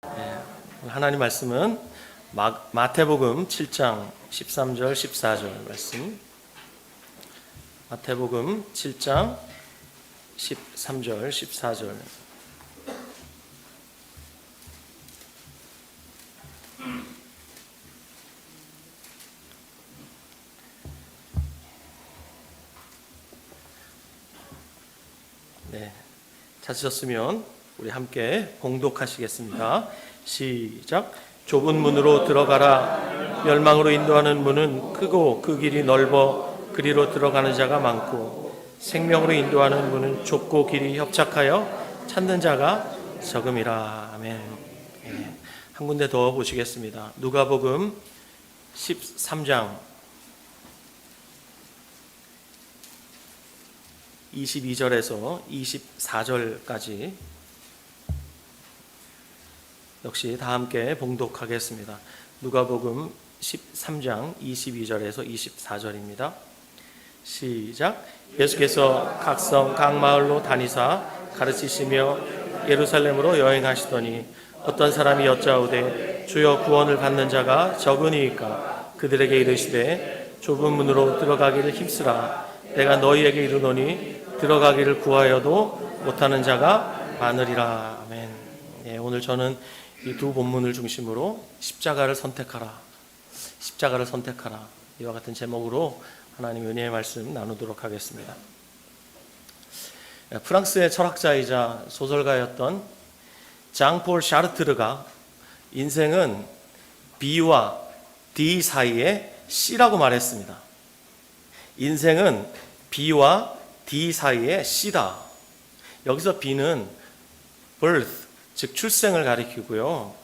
하나님 말씀은 마태복음 7장 13절 14절 말씀. 마태복음 7장 13절 14절. 네, 찾으셨으면 우리 함께 봉독하시겠습니다. 시작. 좁은 문으로 들어가라. 멸망으로 인도하는 문은 크고 그 길이 넓어 그리로 들어가는 자가 많고 생명으로 인도하는 문은 좁고 길이 협착하여 찾는 자가 적음이라. 아멘. 네, 한 군데 더 보시겠습니다. 누가복음 13장 22절에서 24절까지 역시 다 함께 봉독하겠습니다. 누가복음 13장 22절에서 24절입니다. 시작. 예수께서 각 성 각 마을로 다니사 가르치시며 예루살렘으로 여행하시더니 어떤 사람이 여짜오되 주여 구원을 받는 자가 적으니이까. 그들에게 이르시되 좁은 문으로 들어가기를 힘쓰라. 내가 너희에게 이르노니 들어가기를 구하여도 못하는 자가 많으리라. 아멘. 예, 오늘 저는 이 두 본문을 중심으로 십자가를 선택하라, 십자가를 선택하라, 이와 같은 제목으로 하나님 은혜의 말씀 나누도록 하겠습니다. 프랑스의 철학자이자 소설가였던 장폴 샤르트르가 인생은 B와 D 사이의 C라고 말했습니다. 인생은 B와 D 사이의 C다. 여기서 B는 birth, 즉 출생을 가리키고요.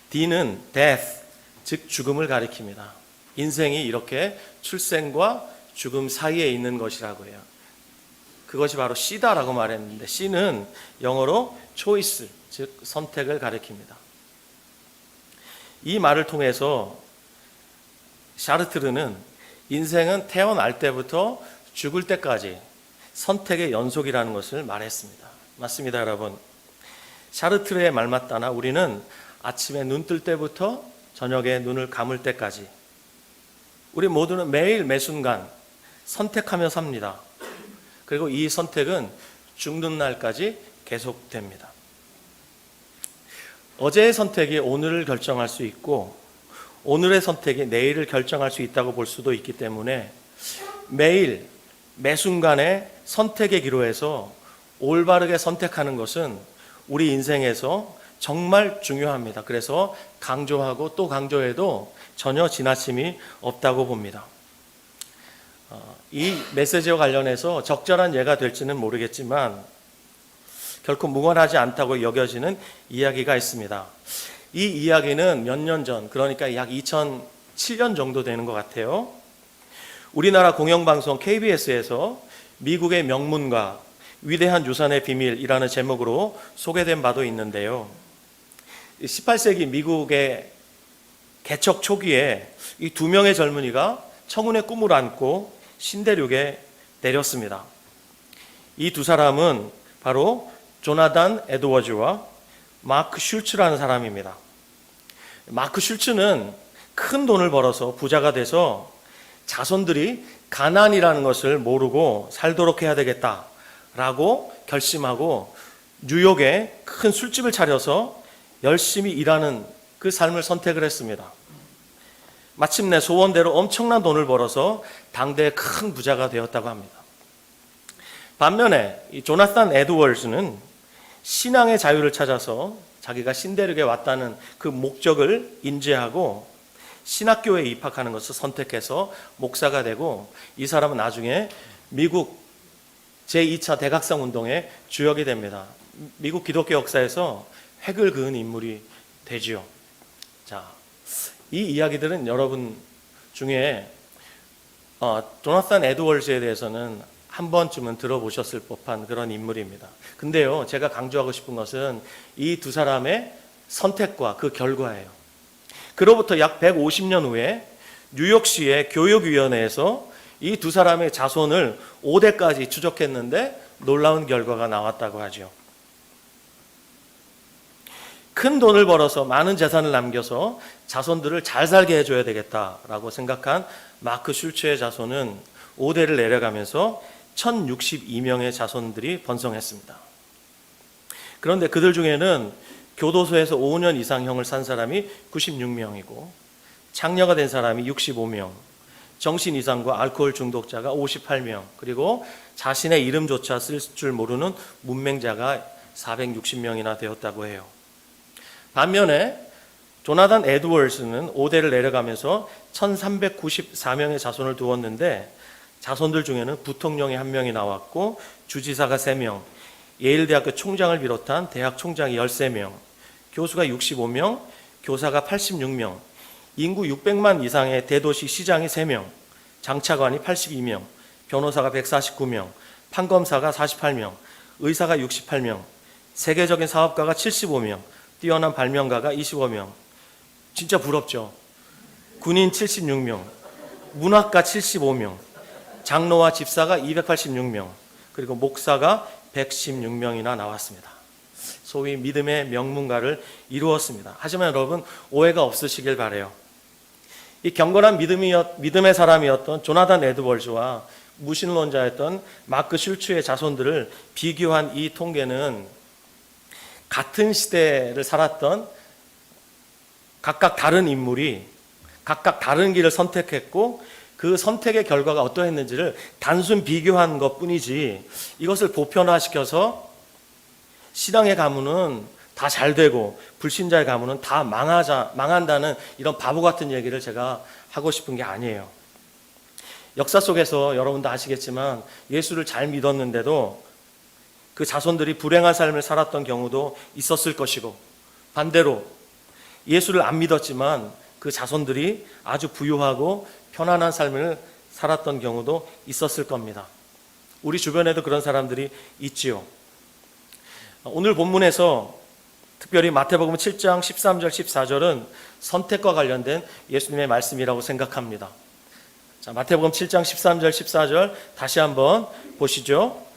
D는 death, 즉 죽음을 가리킵니다. 인생이 이렇게 출생과 죽음 사이에 있는 것이라고 해요. 그것이 바로 C다라고 말했는데 C는 영어로 choice, 즉 선택을 가리킵니다. 이 말을 통해서 샤르트르는 인생은 태어날 때부터 죽을 때까지 선택의 연속이라는 것을 말했습니다. 맞습니다, 여러분. 샤르트르의 말 맞다나 우리는 아침에 눈 뜰 때부터 저녁에 눈을 감을 때까지 우리 모두는 매일 매순간 선택하며 삽니다. 그리고 이 선택은 죽는 날까지 계속됩니다. 어제의 선택이 오늘을 결정할 수 있고 오늘의 선택이 내일을 결정할 수 있다고 볼 수도 있기 때문에 매일 매순간의 선택의 기로에서 올바르게 선택하는 것은 우리 인생에서 정말 중요합니다. 그래서 강조하고 또 강조해도 전혀 지나침이 없다고 봅니다. 이 메시지와 관련해서 적절한 예가 될지는 모르겠지만 결코 무관하지 않다고 여겨지는 이야기가 있습니다. 이 이야기는 몇 년 전, 그러니까 약 2007년 정도 되는 것 같아요. 우리나라 공영방송 KBS에서 미국의 명문가 위대한 유산의 비밀이라는 제목으로 소개된 바도 있는데요. 18세기 미국의 개척 초기에 이 두 명의 젊은이가 청운의 꿈을 안고 신대륙에 내렸습니다. 이 두 사람은 바로 조나단 에드워즈와 마크 슐츠라는 사람입니다. 마크 슐츠는 큰 돈을 벌어서 부자가 돼서 자손들이 가난이라는 것을 모르고 살도록 해야 되겠다라고 결심하고 뉴욕에 큰 술집을 차려서 열심히 일하는 그 삶을 선택을 했습니다. 마침내 소원대로 엄청난 돈을 벌어서 당대의 큰 부자가 되었다고 합니다. 반면에 이 조나단 에드워즈는 신앙의 자유를 찾아서 자기가 신대륙에 왔다는 그 목적을 인지하고 신학교에 입학하는 것을 선택해서 목사가 되고 이 사람은 나중에 미국 제2차 대각성 운동의 주역이 됩니다. 미국 기독교 역사에서 획을 그은 인물이 되지요. 자, 이 이야기들은 여러분 중에 조나단 에드워즈에 대해서는 한 번쯤은 들어보셨을 법한 그런 인물입니다. 근데요, 제가 강조하고 싶은 것은 이 두 사람의 선택과 그 결과예요. 그로부터 약 150년 후에 뉴욕시의 교육위원회에서 이 두 사람의 자손을 5대까지 추적했는데 놀라운 결과가 나왔다고 하죠. 큰 돈을 벌어서 많은 재산을 남겨서 자손들을 잘 살게 해줘야 되겠다라고 생각한 마크 슐츠의 자손은 5대를 내려가면서 1062명의 자손들이 번성했습니다. 그런데 그들 중에는 교도소에서 5년 이상형을 산 사람이 96명이고 창녀가 된 사람이 65명, 정신 이상과 알코올 중독자가 58명, 그리고 자신의 이름조차 쓸 줄 모르는 문맹자가 460명이나 되었다고 해요. 반면에 조나단 에드워즈는 5대를 내려가면서 1394명의 자손을 두었는데 자손들 중에는 부통령이 1명이 나왔고 주지사가 3명, 예일대학교 총장을 비롯한 대학 총장이 13명, 교수가 65명, 교사가 86명, 인구 600만 이상의 대도시 시장이 3명, 장차관이 82명, 변호사가 149명, 판검사가 48명, 의사가 68명, 세계적인 사업가가 75명, 뛰어난 발명가가 25명. 진짜 부럽죠? 군인 76명, 문학가 75명, 장로와 집사가 286명, 그리고 목사가 116명이나 나왔습니다. 소위 믿음의 명문가를 이루었습니다. 하지만 여러분, 오해가 없으시길 바라요. 이 경건한 믿음의 사람이었던 조나단 에드워즈와 무신론자였던 마크 슐츠의 자손들을 비교한 이 통계는 같은 시대를 살았던 각각 다른 인물이 각각 다른 길을 선택했고 그 선택의 결과가 어떠했는지를 단순 비교한 것뿐이지 이것을 보편화시켜서 신앙의 가문은 다 잘되고 불신자의 가문은 다 망한다는 이런 바보 같은 얘기를 제가 하고 싶은 게 아니에요. 역사 속에서 여러분도 아시겠지만 예수를 잘 믿었는데도 그 자손들이 불행한 삶을 살았던 경우도 있었을 것이고, 반대로 예수를 안 믿었지만 그 자손들이 아주 부유하고 편안한 삶을 살았던 경우도 있었을 겁니다. 우리 주변에도 그런 사람들이 있지요. 오늘 본문에서 특별히 마태복음 7장 13절 14절은 선택과 관련된 예수님의 말씀이라고 생각합니다. 자, 마태복음 7장 13절 14절 다시 한번 보시죠.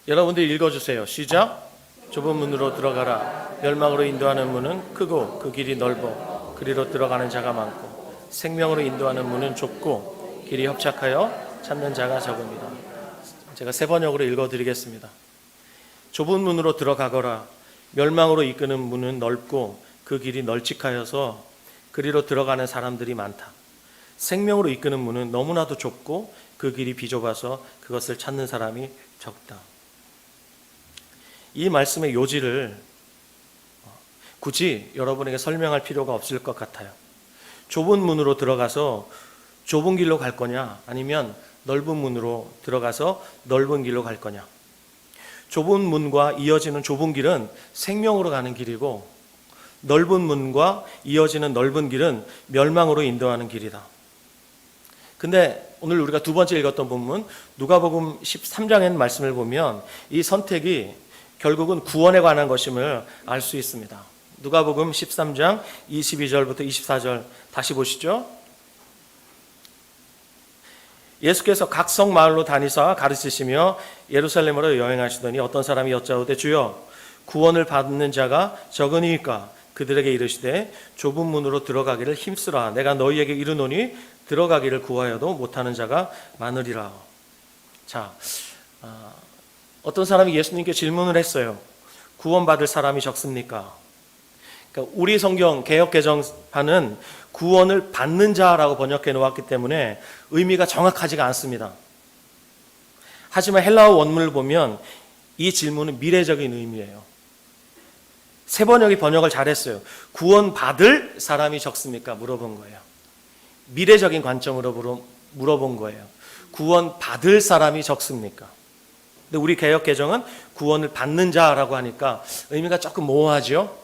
여러분들 읽어주세요. 시작. 좁은 문으로 들어가라. 멸망으로 인도하는 문은 크고 그 길이 넓어 그리로 들어가는 자가 많고 생명으로 인도하는 문은 좁고 길이 협착하여 찾는 자가 적습니다. 제가 세 번역으로 읽어드리겠습니다. 좁은 문으로 들어가거라. 멸망으로 이끄는 문은 넓고 그 길이 널찍하여서 그리로 들어가는 사람들이 많다. 생명으로 이끄는 문은 너무나도 좁고 그 길이 비좁아서 그것을 찾는 사람이 적다. 이 말씀의 요지를 굳이 여러분에게 설명할 필요가 없을 것 같아요. 좁은 문으로 들어가서 좁은 길로 갈 거냐, 아니면 넓은 문으로 들어가서 넓은 길로 갈 거냐. 좁은 문과 이어지는 좁은 길은 생명으로 가는 길이고, 넓은 문과 이어지는 넓은 길은 멸망으로 인도하는 길이다. 근데 오늘 우리가 두 번째 읽었던 본문 누가복음 13장의 말씀을 보면 이 선택이 결국은 구원에 관한 것임을 알 수 있습니다. 누가복음 13장 22절부터 24절 다시 보시죠. 예수께서 각 성 마을로 다니사 가르치시며 예루살렘으로 여행하시더니 어떤 사람이 여짜오되 주여 구원을 받는 자가 적으니까 그들에게 이르시되 좁은 문으로 들어가기를 힘쓰라. 내가 너희에게 이르노니 들어가기를 구하여도 못하는 자가 많으리라. 자, 어떤 사람이 예수님께 질문을 했어요. 구원받을 사람이 적습니까? 그러니까 우리 성경 개역개정판은 구원을 받는 자라고 번역해 놓았기 때문에 의미가 정확하지가 않습니다. 하지만 헬라어 원문을 보면 이 질문은 미래적인 의미예요. 세 번역이 번역을 잘했어요. 구원받을 사람이 적습니까? 물어본 거예요. 미래적인 관점으로 물어본 거예요. 구원받을 사람이 적습니까? 근데 우리 개역개정은 구원을 받는 자라고 하니까 의미가 조금 모호하죠?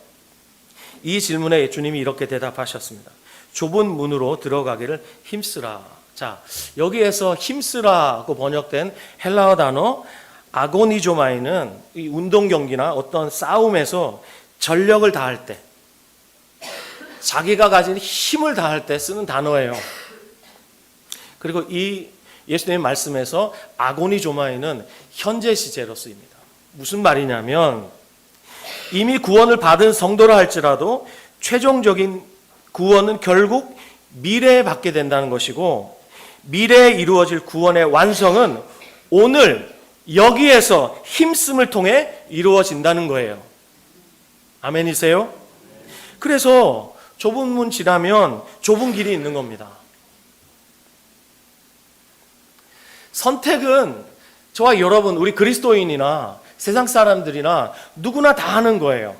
이 질문에 주님이 이렇게 대답하셨습니다. 좁은 문으로 들어가기를 힘쓰라. 자, 여기에서 힘쓰라고 번역된 헬라어 단어 아고니조마이는 이 운동 경기나 어떤 싸움에서 전력을 다할 때, 자기가 가진 힘을 다할 때 쓰는 단어예요. 그리고 이 예수님의 말씀에서 아고니조마이는 현재 시제로 쓰입니다. 무슨 말이냐면 이미 구원을 받은 성도라 할지라도 최종적인 구원은 결국 미래에 받게 된다는 것이고, 미래에 이루어질 구원의 완성은 오늘 여기에서 힘씀을 통해 이루어진다는 거예요. 아멘이세요? 그래서 좁은 문 지나면 좁은 길이 있는 겁니다. 선택은 저와 여러분, 우리 그리스도인이나 세상 사람들이나 누구나 다 하는 거예요.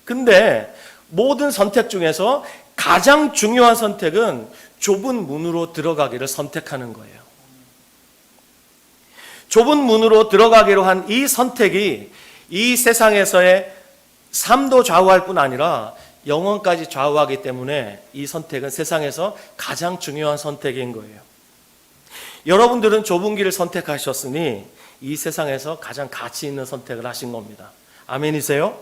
근데 모든 선택 중에서 가장 중요한 선택은 좁은 문으로 들어가기를 선택하는 거예요. 좁은 문으로 들어가기로 한 이 선택이 이 세상에서의 삶도 좌우할 뿐 아니라 영원까지 좌우하기 때문에 이 선택은 세상에서 가장 중요한 선택인 거예요. 여러분들은 좁은 길을 선택하셨으니 이 세상에서 가장 가치 있는 선택을 하신 겁니다. 아멘이세요?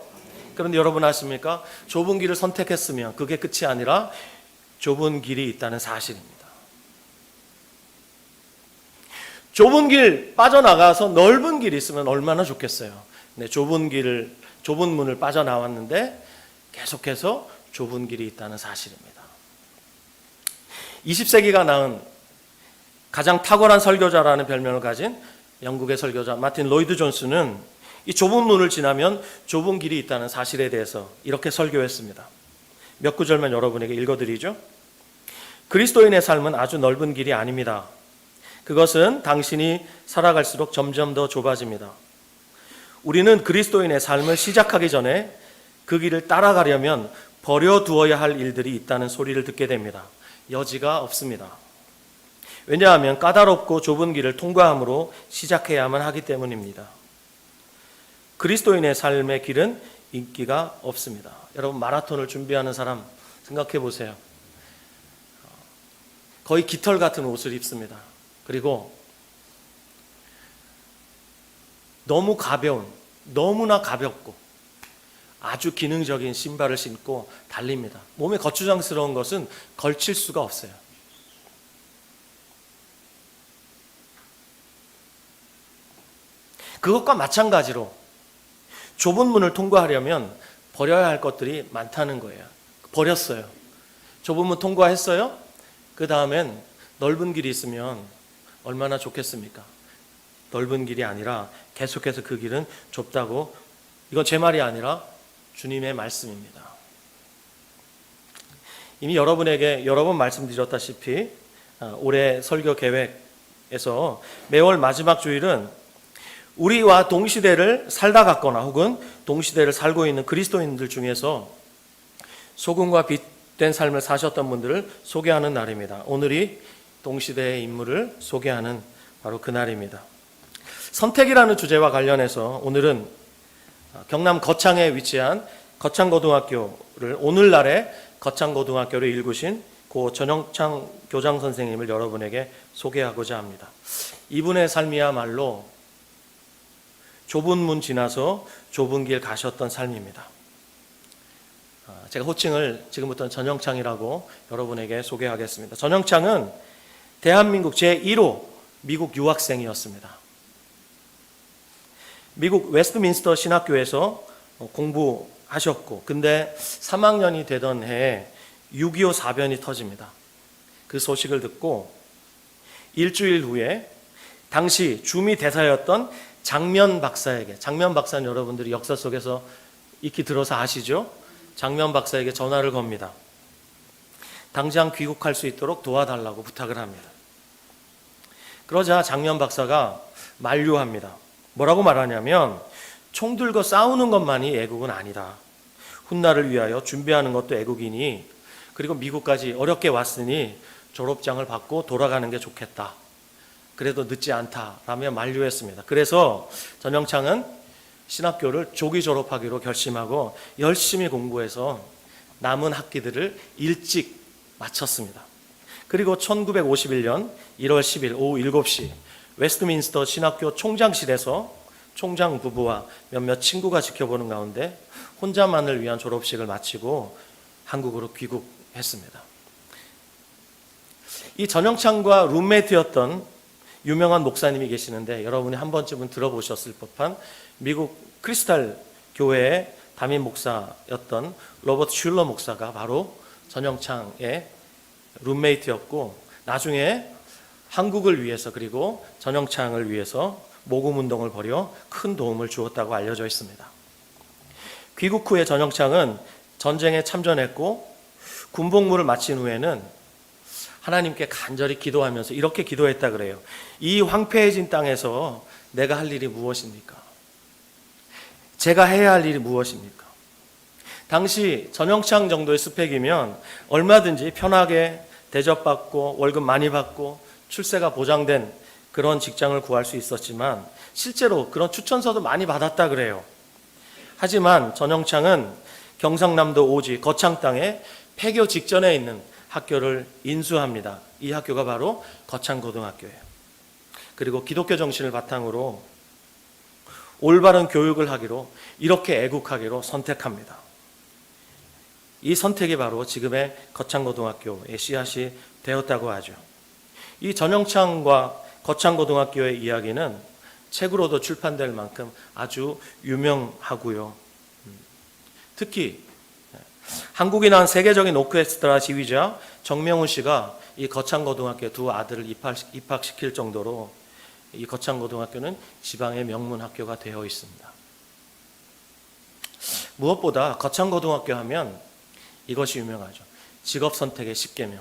그런데 여러분 아십니까? 좁은 길을 선택했으면 그게 끝이 아니라 좁은 길이 있다는 사실입니다. 좁은 길 빠져나가서 넓은 길이 있으면 얼마나 좋겠어요. 네, 좁은 문을 빠져나왔는데 계속해서 좁은 길이 있다는 사실입니다. 20세기가 낳은 가장 탁월한 설교자라는 별명을 가진 영국의 설교자 마틴 로이드 존스는 이 좁은 문을 지나면 좁은 길이 있다는 사실에 대해서 이렇게 설교했습니다. 몇 구절만 여러분에게 읽어드리죠. 그리스도인의 삶은 아주 넓은 길이 아닙니다. 그것은 당신이 살아갈수록 점점 더 좁아집니다. 우리는 그리스도인의 삶을 시작하기 전에 그 길을 따라가려면 버려두어야 할 일들이 있다는 소리를 듣게 됩니다. 여지가 없습니다. 왜냐하면 까다롭고 좁은 길을 통과함으로 시작해야만 하기 때문입니다. 그리스도인의 삶의 길은 인기가 없습니다. 여러분 마라톤을 준비하는 사람 생각해 보세요. 거의 깃털 같은 옷을 입습니다. 그리고 너무나 가볍고 아주 기능적인 신발을 신고 달립니다. 몸에 거추장스러운 것은 걸칠 수가 없어요. 그것과 마찬가지로 좁은 문을 통과하려면 버려야 할 것들이 많다는 거예요. 버렸어요. 좁은 문 통과했어요? 그 다음엔 넓은 길이 있으면 얼마나 좋겠습니까? 넓은 길이 아니라 계속해서 그 길은 좁다고, 이건 제 말이 아니라 주님의 말씀입니다. 이미 여러분에게 여러 번 말씀드렸다시피 올해 설교 계획에서 매월 마지막 주일은 우리와 동시대를 살다 갔거나 혹은 동시대를 살고 있는 그리스도인들 중에서 소금과 빛된 삶을 사셨던 분들을 소개하는 날입니다. 오늘이 동시대의 인물을 소개하는 바로 그 날입니다. 선택이라는 주제와 관련해서 오늘은 경남 거창에 위치한 거창고등학교를, 오늘날의 거창고등학교를 일구신 고 전영창 교장 선생님을 여러분에게 소개하고자 합니다. 이분의 삶이야말로 좁은 문 지나서 좁은 길 가셨던 삶입니다. 제가 호칭을 지금부터는 전영창이라고 여러분에게 소개하겠습니다. 전영창은 대한민국 제1호 미국 유학생이었습니다. 미국 웨스트민스터 신학교에서 공부하셨고, 근데 3학년이 되던 해에 6.25 사변이 터집니다. 그 소식을 듣고 일주일 후에 당시 주미 대사였던 장면 박사에게, 장면 박사는 여러분들이 역사 속에서 익히 들어서 아시죠? 장면 박사에게 전화를 겁니다. 당장 귀국할 수 있도록 도와달라고 부탁을 합니다. 그러자 장면 박사가 만류합니다. 뭐라고 말하냐면, 총 들고 싸우는 것만이 애국은 아니다. 훗날을 위하여 준비하는 것도 애국이니, 그리고 미국까지 어렵게 왔으니 졸업장을 받고 돌아가는 게 좋겠다. 그래도 늦지 않다라며 만류했습니다. 그래서 전영창은 신학교를 조기 졸업하기로 결심하고 열심히 공부해서 남은 학기들을 일찍 마쳤습니다. 그리고 1951년 1월 10일 오후 7시 웨스트민스터 신학교 총장실에서 총장 부부와 몇몇 친구가 지켜보는 가운데 혼자만을 위한 졸업식을 마치고 한국으로 귀국했습니다. 이 전영창과 룸메이트였던 유명한 목사님이 계시는데 여러분이 한 번쯤은 들어보셨을 법한 미국 크리스탈 교회의 담임 목사였던 로버트 슐러 목사가 바로 전영창의 룸메이트였고, 나중에 한국을 위해서 그리고 전영창을 위해서 모금 운동을 벌여 큰 도움을 주었다고 알려져 있습니다. 귀국 후에 전영창은 전쟁에 참전했고 군복무를 마친 후에는 하나님께 간절히 기도하면서 이렇게 기도했다 그래요. 이 황폐해진 땅에서 내가 할 일이 무엇입니까? 제가 해야 할 일이 무엇입니까? 당시 전영창 정도의 스펙이면 얼마든지 편하게 대접받고 월급 많이 받고 출세가 보장된 그런 직장을 구할 수 있었지만 실제로 그런 추천서도 많이 받았다 그래요. 하지만 전영창은 경상남도 오지 거창 땅에 폐교 직전에 있는 학교를 인수합니다. 이 학교가 바로 거창고등학교예요. 그리고 기독교 정신을 바탕으로 올바른 교육을 하기로, 이렇게 애국하기로 선택합니다. 이 선택이 바로 지금의 거창고등학교의 씨앗이 되었다고 하죠. 이 전영창과 거창고등학교의 이야기는 책으로도 출판될 만큼 아주 유명하고요. 특히 한국이 낳은 세계적인 오케스트라 지휘자 정명훈 씨가 이 거창고등학교 두 아들을 입학시킬 정도로 이 거창고등학교는 지방의 명문 학교가 되어 있습니다. 무엇보다 거창고등학교 하면 이것이 유명하죠. 직업선택의 10계명.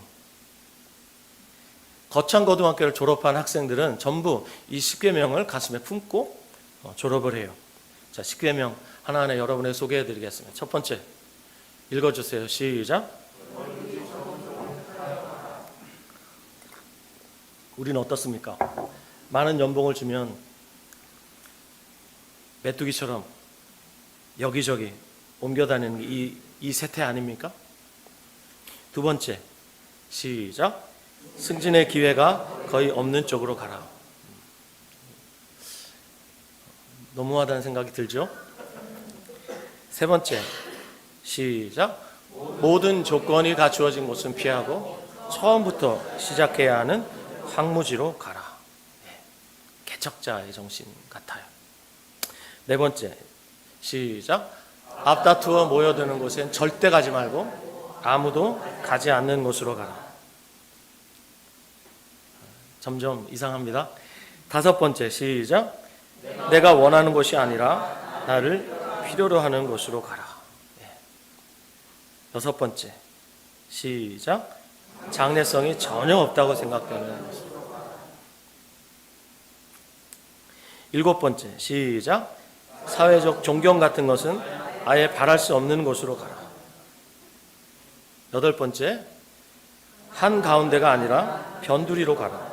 거창고등학교를 졸업한 학생들은 전부 이 10계명을 가슴에 품고 졸업을 해요. 자, 10계명 하나하나 여러분에게 소개해드리겠습니다. 첫 번째, 읽어주세요. 시작. 우리는 어떻습니까? 많은 연봉을 주면 메뚜기처럼 여기저기 옮겨다니는 이 세태 아닙니까? 두 번째, 시작. 승진의 기회가 거의 없는 쪽으로 가라. 너무하다는 생각이 들죠? 세 번째, 시작. 모든 조건이 갖추어진 곳은 피하고 처음부터 시작해야 하는 황무지로 가라. 개척자의 정신 같아요. 네 번째, 시작. 앞다투어 모여드는 곳엔 절대 가지 말고 아무도 가지 않는 곳으로 가라. 점점 이상합니다. 다섯 번째, 시작. 내가 원하는 곳이 아니라 나를 필요로 하는 곳으로 가라. 여섯 번째, 시작. 장래성이 전혀 없다고 생각되는 곳으로. 일곱 번째, 시작. 사회적 존경 같은 것은 아예 바랄 수 없는 곳으로 가라. 여덟 번째, 한 가운데가 아니라 변두리로 가라.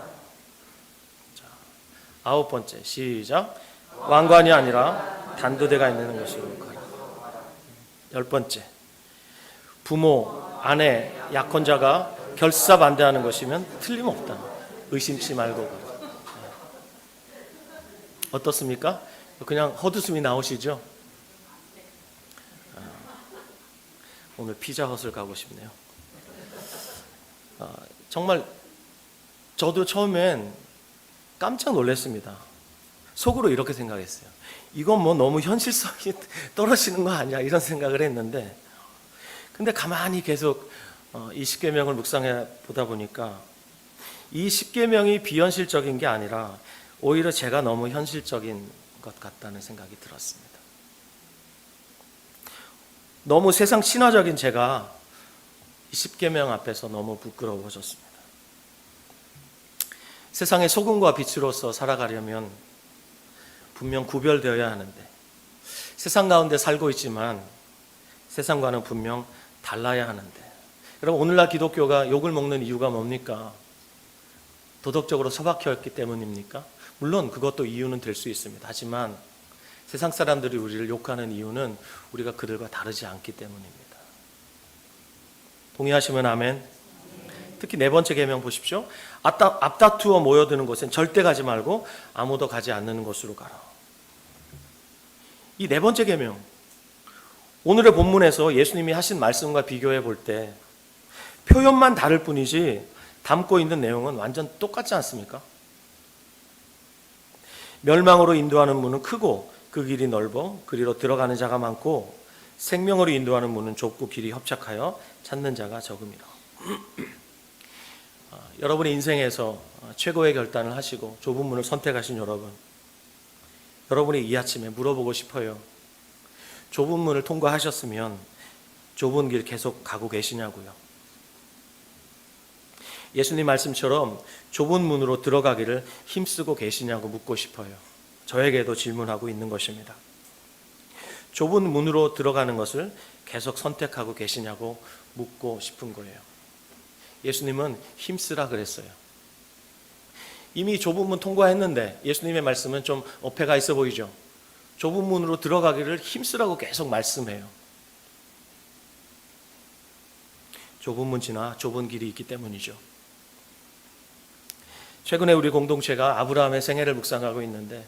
자, 아홉 번째, 시작. 왕관이 아니라 단두대가 있는 곳으로 가라. 열 번째, 부모, 아내, 약혼자가 결사 반대하는 것이면 틀림없다. 의심치 말고 가라. 어떻습니까? 그냥 헛웃음이 나오시죠? 오늘 피자헛을 가고 싶네요. 정말 저도 처음엔 깜짝 놀랐습니다. 속으로 이렇게 생각했어요. 이건 뭐 너무 현실성이 떨어지는 거 아니야, 이런 생각을 했는데, 근데 가만히 계속 이 10계명을 묵상해 보다 보니까 이 10계명이 비현실적인 게 아니라 오히려 제가 너무 현실적인 것 같다는 생각이 들었습니다. 너무 세상 신화적인 제가 이 10계명 앞에서 너무 부끄러워졌습니다. 세상의 소금과 빛으로서 살아가려면 분명 구별되어야 하는데, 세상 가운데 살고 있지만 세상과는 분명 달라야 하는데, 여러분, 오늘날 기독교가 욕을 먹는 이유가 뭡니까? 도덕적으로 처박혀있기 때문입니까? 물론 그것도 이유는 될 수 있습니다. 하지만 세상 사람들이 우리를 욕하는 이유는 우리가 그들과 다르지 않기 때문입니다. 동의하시면 아멘. 특히 네 번째 계명 보십시오. 앞다투어 모여드는 곳엔 절대 가지 말고 아무도 가지 않는 곳으로 가라. 이 네 번째 계명, 오늘의 본문에서 예수님이 하신 말씀과 비교해 볼 때 표현만 다를 뿐이지 담고 있는 내용은 완전 똑같지 않습니까? 멸망으로 인도하는 문은 크고 그 길이 넓어 그리로 들어가는 자가 많고 생명으로 인도하는 문은 좁고 길이 협착하여 찾는 자가 적음이라. 여러분의 인생에서 최고의 결단을 하시고 좁은 문을 선택하신 여러분이 이 아침에 물어보고 싶어요. 좁은 문을 통과하셨으면 좁은 길 계속 가고 계시냐고요. 예수님 말씀처럼 좁은 문으로 들어가기를 힘쓰고 계시냐고 묻고 싶어요. 저에게도 질문하고 있는 것입니다. 좁은 문으로 들어가는 것을 계속 선택하고 계시냐고 묻고 싶은 거예요. 예수님은 힘쓰라 그랬어요. 이미 좁은 문 통과했는데 예수님의 말씀은 좀 어폐가 있어 보이죠. 좁은 문으로 들어가기를 힘쓰라고 계속 말씀해요. 좁은 문 지나 좁은 길이 있기 때문이죠. 최근에 우리 공동체가 아브라함의 생애를 묵상하고 있는데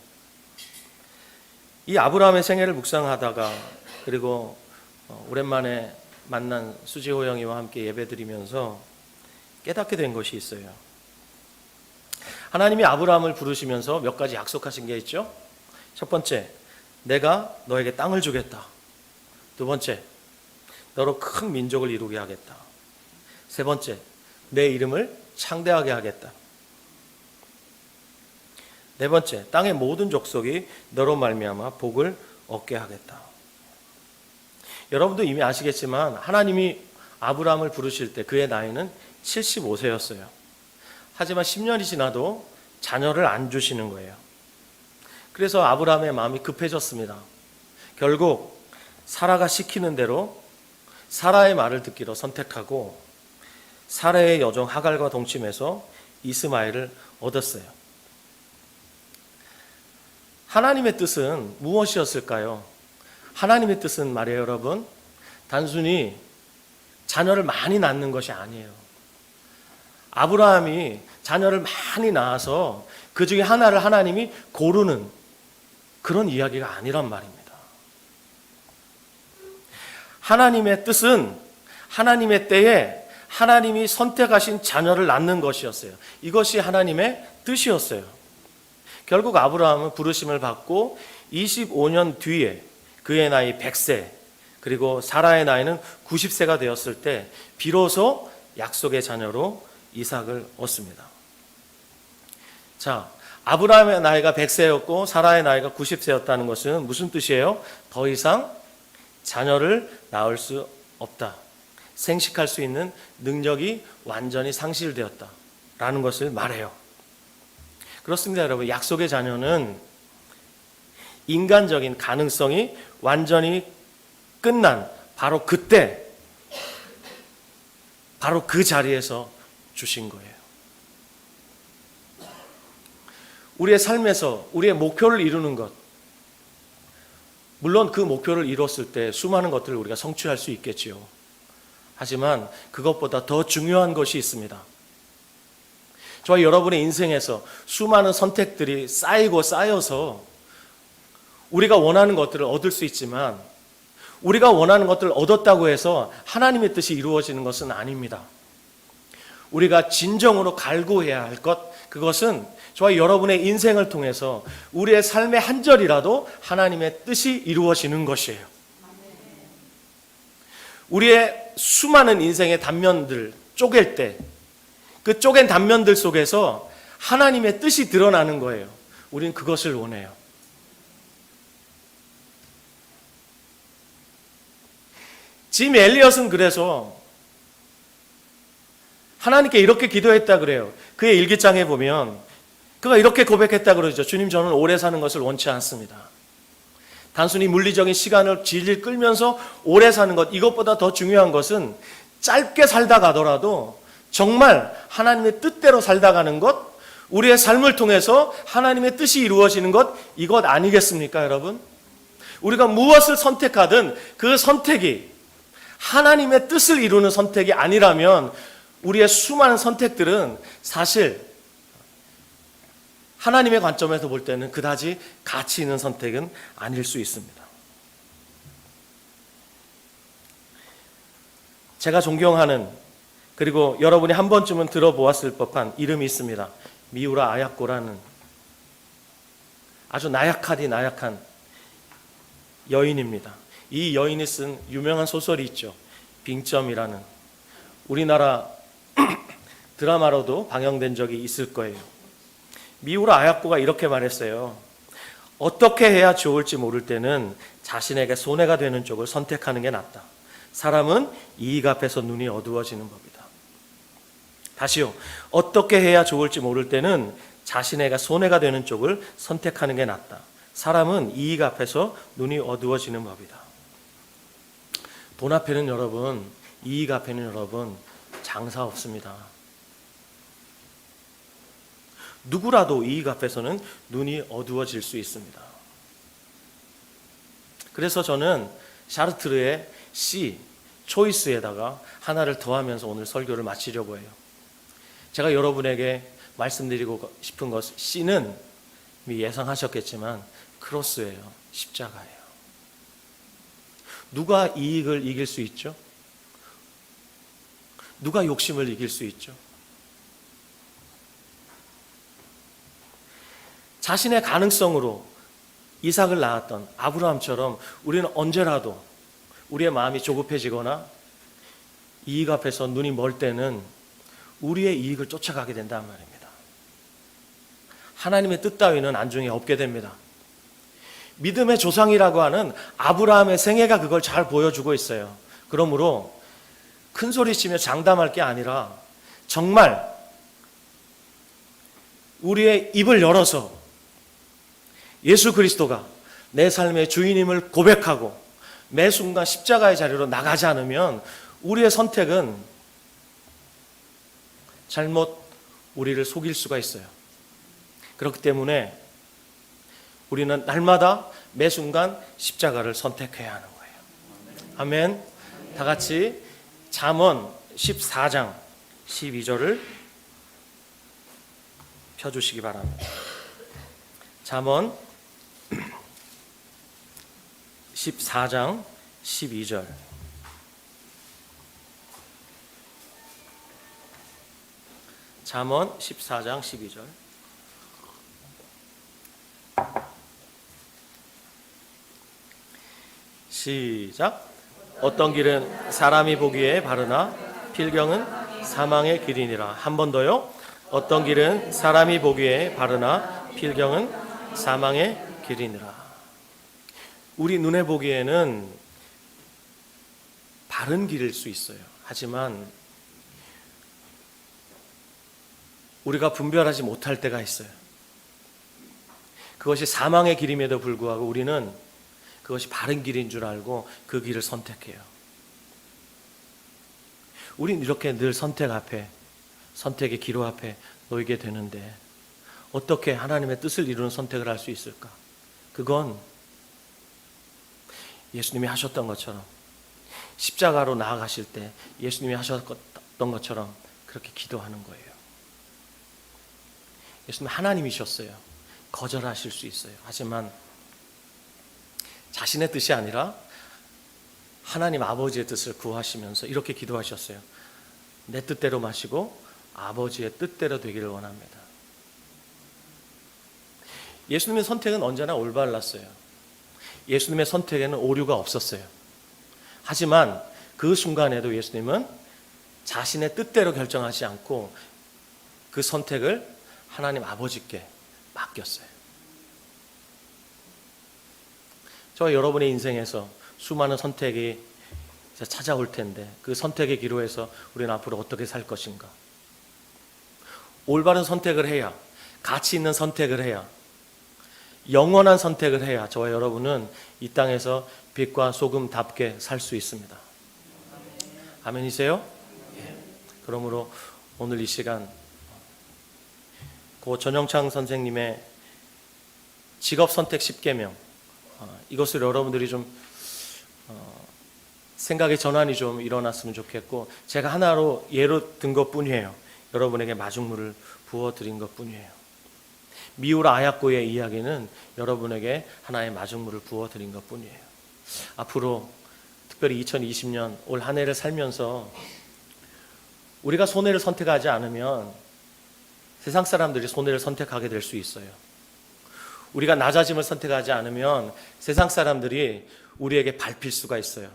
이 아브라함의 생애를 묵상하다가 그리고 오랜만에 만난 수지호 형이와 함께 예배드리면서 깨닫게 된 것이 있어요. 하나님이 아브라함을 부르시면서 몇 가지 약속하신 게 있죠. 첫 번째, 내가 너에게 땅을 주겠다. 두 번째, 너로 큰 민족을 이루게 하겠다. 세 번째, 내 이름을 창대하게 하겠다. 네 번째, 땅의 모든 족속이 너로 말미암아 복을 얻게 하겠다. 여러분도 이미 아시겠지만 하나님이 아브라함을 부르실 때 그의 나이는 75세였어요. 하지만 10년이 지나도 자녀를 안 주시는 거예요. 그래서 아브라함의 마음이 급해졌습니다. 결국 사라가 시키는 대로 사라의 말을 듣기로 선택하고 사라의 여종 하갈과 동침해서 이스마엘을 얻었어요. 하나님의 뜻은 무엇이었을까요? 하나님의 뜻은 말이에요, 여러분. 단순히 자녀를 많이 낳는 것이 아니에요. 아브라함이 자녀를 많이 낳아서 그 중에 하나를 하나님이 고르는 그런 이야기가 아니란 말입니다. 하나님의 뜻은 하나님의 때에 하나님이 선택하신 자녀를 낳는 것이었어요. 이것이 하나님의 뜻이었어요. 결국 아브라함은 부르심을 받고 25년 뒤에 그의 나이 100세 그리고 사라의 나이는 90세가 되었을 때 비로소 약속의 자녀로 이삭을 얻습니다. 자, 아브라함의 나이가 100세였고 사라의 나이가 90세였다는 것은 무슨 뜻이에요? 더 이상 자녀를 낳을 수 없다. 생식할 수 있는 능력이 완전히 상실되었다라는 것을 말해요. 그렇습니다, 여러분. 약속의 자녀는 인간적인 가능성이 완전히 끝난 바로 그때, 바로 그 자리에서 주신 거예요. 우리의 삶에서 우리의 목표를 이루는 것, 물론 그 목표를 이뤘을 때 수많은 것들을 우리가 성취할 수 있겠지요. 하지만 그것보다 더 중요한 것이 있습니다. 저와 여러분의 인생에서 수많은 선택들이 쌓이고 쌓여서 우리가 원하는 것들을 얻을 수 있지만 우리가 원하는 것들을 얻었다고 해서 하나님의 뜻이 이루어지는 것은 아닙니다. 우리가 진정으로 갈구해야 할 것, 그것은 저와 여러분의 인생을 통해서 우리의 삶의 한 절이라도 하나님의 뜻이 이루어지는 것이에요. 우리의 수많은 인생의 단면들 쪼갤 때 그 쪼갠 단면들 속에서 하나님의 뜻이 드러나는 거예요. 우리는 그것을 원해요. 짐 엘리엇은 그래서 하나님께 이렇게 기도했다 그래요. 그의 일기장에 보면 그가 이렇게 고백했다 그러죠. 주님, 저는 오래 사는 것을 원치 않습니다. 단순히 물리적인 시간을 질질 끌면서 오래 사는 것, 이것보다 더 중요한 것은 짧게 살다 가더라도 정말 하나님의 뜻대로 살다 가는 것, 우리의 삶을 통해서 하나님의 뜻이 이루어지는 것, 이것 아니겠습니까, 여러분? 우리가 무엇을 선택하든 그 선택이 하나님의 뜻을 이루는 선택이 아니라면 우리의 수많은 선택들은 사실 하나님의 관점에서 볼 때는 그다지 가치 있는 선택은 아닐 수 있습니다. 제가 존경하는, 그리고 여러분이 한 번쯤은 들어보았을 법한 이름이 있습니다. 미우라 아야코라는 아주 나약하디 나약한 여인입니다. 이 여인이 쓴 유명한 소설이 있죠. 빙점이라는. 우리나라 드라마로도 방영된 적이 있을 거예요. 미우라 아야코가 이렇게 말했어요. 어떻게 해야 좋을지 모를 때는 자신에게 손해가 되는 쪽을 선택하는 게 낫다. 사람은 이익 앞에서 눈이 어두워지는 법이다. 다시요. 어떻게 해야 좋을지 모를 때는 자신에게 손해가 되는 쪽을 선택하는 게 낫다. 사람은 이익 앞에서 눈이 어두워지는 법이다. 돈 앞에는 여러분, 이익 앞에는 여러분 장사 없습니다. 누구라도 이익 앞에서는 눈이 어두워질 수 있습니다. 그래서 저는 샤르트르의 시, 초이스에다가 하나를 더하면서 오늘 설교를 마치려고 해요. 제가 여러분에게 말씀드리고 싶은 것, C는 이미 예상하셨겠지만 크로스예요. 십자가예요. 누가 이익을 이길 수 있죠? 누가 욕심을 이길 수 있죠? 자신의 가능성으로 이삭을 낳았던 아브라함처럼 우리는 언제라도 우리의 마음이 조급해지거나 이익 앞에서 눈이 멀 때는 우리의 이익을 쫓아가게 된단 말입니다. 하나님의 뜻 따위는 안중에 없게 됩니다. 믿음의 조상이라고 하는 아브라함의 생애가 그걸 잘 보여주고 있어요. 그러므로 큰 소리치며 장담할 게 아니라 정말 우리의 입을 열어서 예수 그리스도가 내 삶의 주인임을 고백하고 매 순간 십자가의 자리로 나가지 않으면 우리의 선택은 잘못 우리를 속일 수가 있어요. 그렇기 때문에 우리는 날마다 매 순간 십자가를 선택해야 하는 거예요. 아멘. 다 같이 잠언 14장 12절을 펴주시기 바랍니다. 잠언 14장 12절. 잠언 14장 12절. 시작. 어떤 길은 사람이 보기에 바르나 필경은 사망의 길이니라. 한 번 더요. 어떤 길은 사람이 보기에 바르나 필경은 사망의 길이니라. 우리 눈에 보기에는 바른 길일 수 있어요. 하지만 우리가 분별하지 못할 때가 있어요. 그것이 사망의 길임에도 불구하고 우리는 그것이 바른 길인 줄 알고 그 길을 선택해요. 우린 이렇게 늘 선택 앞에, 선택의 기로 앞에 놓이게 되는데 어떻게 하나님의 뜻을 이루는 선택을 할 수 있을까? 그건 예수님이 하셨던 것처럼 십자가로 나아가실 때 예수님이 하셨던 것처럼 그렇게 기도하는 거예요. 예수님 하나님이셨어요. 거절하실 수 있어요. 하지만 자신의 뜻이 아니라 하나님 아버지의 뜻을 구하시면서 이렇게 기도하셨어요. 내 뜻대로 마시고 아버지의 뜻대로 되기를 원합니다. 예수님의 선택은 언제나 올바랐어요. 예수님의 선택에는 오류가 없었어요. 하지만 그 순간에도 예수님은 자신의 뜻대로 결정하지 않고 그 선택을 하나님 아버지께 맡겼어요. 저와 여러분의 인생에서 수많은 선택이 찾아올 텐데 그 선택의 기로에서 우리는 앞으로 어떻게 살 것인가? 올바른 선택을 해야, 가치 있는 선택을 해야, 영원한 선택을 해야 저와 여러분은 이 땅에서 빛과 소금답게 살 수 있습니다. 아멘이세요? 예. 그러므로 오늘 이 시간 고 전영창 선생님의 직업 선택 10계명, 이것을 여러분들이 좀 생각의 전환이 좀 일어났으면 좋겠고, 제가 하나로 예로 든 것뿐이에요. 여러분에게 마중물을 부어드린 것뿐이에요. 미우라 아야코의 이야기는 여러분에게 하나의 마중물을 부어드린 것뿐이에요. 앞으로 특별히 2020년 올 한 해를 살면서 우리가 손해를 선택하지 않으면 세상 사람들이 손해를 선택하게 될 수 있어요. 우리가 낮아짐을 선택하지 않으면 세상 사람들이 우리에게 밟힐 수가 있어요.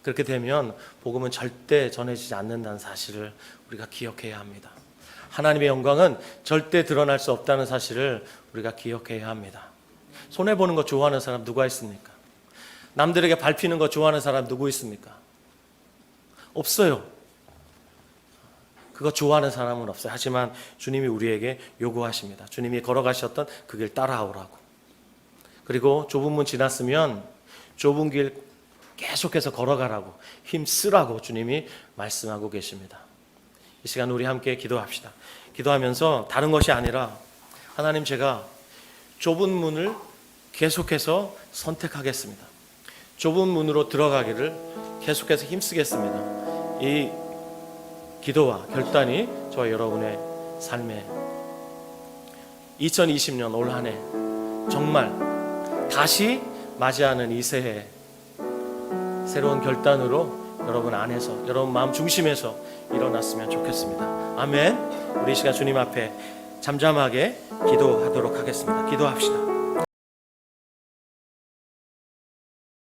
그렇게 되면 복음은 절대 전해지지 않는다는 사실을 우리가 기억해야 합니다. 하나님의 영광은 절대 드러날 수 없다는 사실을 우리가 기억해야 합니다. 손해보는 거 좋아하는 사람 누가 있습니까? 남들에게 밟히는 거 좋아하는 사람 누구 있습니까? 없어요. 그거 좋아하는 사람은 없어요. 하지만 주님이 우리에게 요구하십니다. 주님이 걸어가셨던 그 길 따라오라고. 그리고 좁은 문 지났으면 좁은 길 계속해서 걸어가라고, 힘쓰라고 주님이 말씀하고 계십니다. 이 시간 우리 함께 기도합시다. 기도하면서 다른 것이 아니라 하나님, 제가 좁은 문을 계속해서 선택하겠습니다. 좁은 문으로 들어가기를 계속해서 힘쓰겠습니다. 이 기도와 결단이 저와 여러분의 삶에 2020년 올 한 해 정말 다시 맞이하는 이 새해 새로운 결단으로 여러분 안에서, 여러분 마음 중심에서 일어났으면 좋겠습니다. 아멘. 우리 이 시간 주님 앞에 잠잠하게 기도하도록 하겠습니다. 기도합시다.